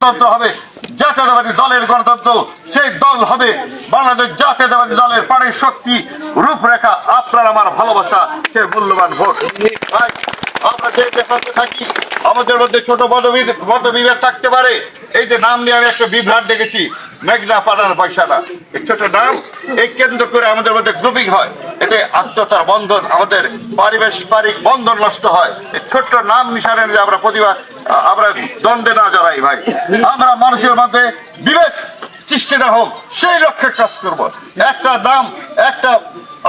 গণতন্ত্র হবে জাতীয়তাবাদী দলের গণতন্ত্র, সেই দল হবে বাংলাদেশ জাতীয়তাবাদী দলের প্রাণের শক্তি, রূপরেখা, আপনার আমার ভালোবাসা, সে মূল্যবান ভোট। আমরা যে দেশে থাকি আমাদের মধ্যে ছোট মতবিভেদ থাকতে পারে। এই যে নাম নিয়ে আমি একটা বিভ্রাট দেখেছি, মেঘনা পাড়ার পয়সাটা, এই ছোট নাম, এই কেন্দ্র করে আমাদের মধ্যে গ্রুপিং হয়, এতে আত্মতার বন্ধন, আমাদের পারিবারিক বন্ধন নষ্ট হয়। এই ছোট্ট নাম নিশানে যে আমরা প্রতিবাদ, আমরা দ্বন্দ্বে না জড়াই ভাই, আমরা মানুষের মধ্যে বিভেদ সৃষ্টি না হোক সেই লক্ষ্যে কাজ করব। একটা নাম, একটা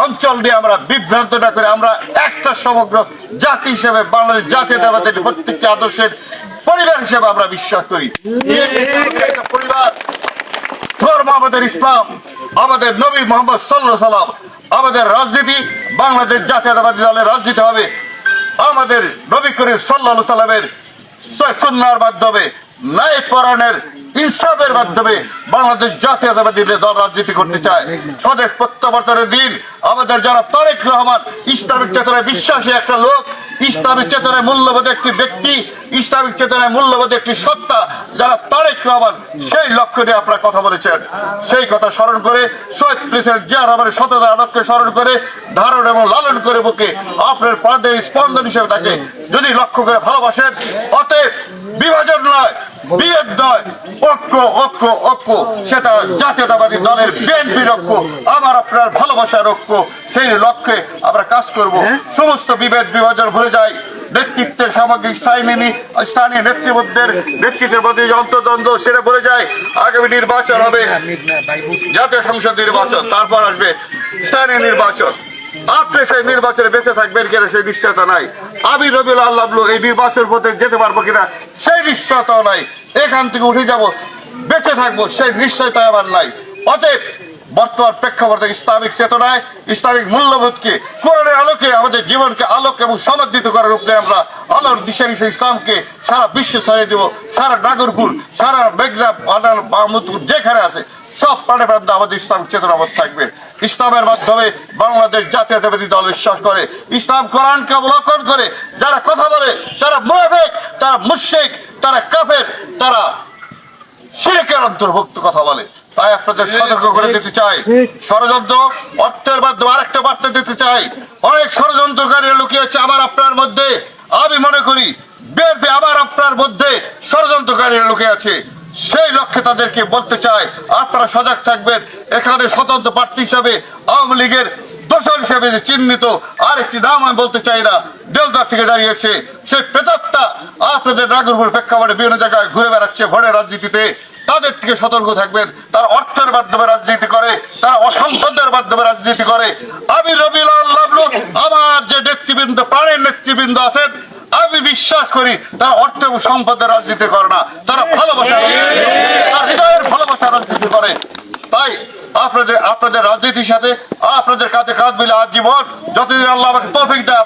অঞ্চল নিয়ে আমরা বিভ্রান্ত না করে আমরা একটা সমগ্র জাতি হিসেবে বাংলাদেশ জাতীয়তাবাদের প্রত্যেকটি আদর্শের পরিবার হিসেবে আমরা বিশ্বাস করি। একটা পরিবার, ধর্ম আমাদের ইসলাম, আমাদের নবী মোহাম্মদ সাল্লাল্লাহু আলাইহি সাল্লাম, আমাদের রাজনীতি বাংলাদেশ জাতীয়তাবাদী দলের রাজনীতি হবে আমাদের নবী করিম সাল্লাল্লাহু আলাইহি সাল্লামের সুন্নাহর মাধ্যমে, ন্যায় পরায়ণের ইনসাফের মাধ্যমে বাংলাদেশ জাতীয়তাবাদী দল রাজনীতি করতে চায়। স্বদেশ প্রত্যাবর্তনের দিন আমাদের যারা তারেক রহমান, ইসলামিক চেতনায় বিশ্বাসী একটা লোক, ইসলামিক চেতনায় মূল্যবোধ একটি ব্যক্তি, ইসলামিক চেতনায় মূল্যবোধ একটি সত্তা, যারা তারেক রহমান, সেই লক্ষ্য নিয়ে আপনারা কথা বলেছেন। সেই কথা স্মরণ করে শহীদ প্রেসিডেন্ট জিয়া রহমানের শততা আলোককে স্মরণ করে ধারণ এবং লালন করে বুকে আপনার প্রাণের স্পন্দন হিসেবে তাকে যদি লক্ষ্য করে ভালোবাসেন, অতএব বিভাজন নয়, বিভেদ নয়, ঐক্য ঐক্য ঐক্য, সেটা জাতীয়তাবাদী দলের বিএনপির ঐক্য, আমার আপনার ভালোবাসার ঐক্য, সেই লক্ষ্যে আমরা কাজ করব। সমস্ত বিভেদ বিভাজন ভুলে যাই, নেতৃত্বের সামগ্রিক স্থানীয় নেতৃত্বের মধ্যে অন্তর্দ্বন্দ্ব সেটা ভুলে যায়। আগামী নির্বাচন হবে জাতীয় সংসদ নির্বাচন, তারপর আসবে স্থানীয় নির্বাচন। আপনি সেই নির্বাচনে বেঁচে থাকবেন কিনা সেই নিশ্চয়তা নাই। আমি রবিউল আল্লাহ এই নির্বাচন পথে যেতে পারবো কিনা সেই নিশ্চয়তাও নাই। এখান থেকে উঠে যাব, বেঁচে থাকবো সেই নিশ্চয়তা আমার নাই। অতএব বর্তমান প্রেক্ষাপটে ইসলামিক চেতনায়, ইসলামিক মূল্যবোধকে, কোরআনের আলোকে আমাদের জীবনকে আলোক এবং সমর্থিত করার উপরে আমরা আলোর দিশারি সেই ইসলামকে সারা বিশ্বে ছড়িয়ে দেবো। সারা নাগরপুর, সারা মেঘনা, মাহমুদপুর যেখানে আছে সব প্রাণে প্রান্ত আমাদের ইসলামিক চেতনাবোধ থাকবে। ইসলামের মাধ্যমে বাংলাদেশ জাতীয়তাবাদী দল বিশ্বাস করে, ইসলাম কোরআনকে অবলোকন করে যারা কথা বলে, যারা মুনাফিক, তারা মুশরিক, তারা কাফের, তারা শিরকের অন্তর্ভুক্ত কথা বলে। তাই আপনাদের সতর্ক করে দিতে চাই, ষড়যন্ত্র অর্থের মাধ্যমে আরেকটা বার্তা দিতে চাই। অনেক ষড়যন্ত্রকারী লুকিয়ে আছে আমার আপনার মধ্যে। আমি মনে করি বিএনপি আমার আপনার মধ্যে ষড়যন্ত্রকারীরা লুকিয়ে আছে। সেই লক্ষ্যে তাদেরকে বলতে চাই, আপনারা সজাগ থাকবেন। এখানে স্বতন্ত্র প্রার্থী হিসাবে আওয়ামী লীগের দোষর হিসেবে চিহ্নিত আরেকটি নাম আমি বলতে চাই না, দেলদার থেকে দাঁড়িয়েছে সেই প্রেতাত্মা আপনাদের নাগরপুর প্রেক্ষাপটে বিভিন্ন জায়গায় ঘুরে বেড়াচ্ছে ভোটের রাজনীতিতে। তাদের থেকে সতর্ক থাকবেন। তারা অর্থের মাধ্যমে রাজনীতি করে, তারা অসম্পদের মাধ্যমে রাজনীতি করে। আমি রবিউল আল্লাহ, আমার যে নেতৃবৃন্দ, প্রাণের নেতৃবৃন্দ আছেন, আমি বিশ্বাস করি তারা অর্থ এবং সম্পদের রাজনীতি করে না, তারা ভালোবাসার, তার হৃদয়ের ভালোবাসার রাজনীতি করে। তাই আপনাদের রাজনীতির সাথে আপনাদের কাঁধে কাঁধ মিলে আজীবন যতদিন আল্লাহ আমাকে তৌফিক দেয়।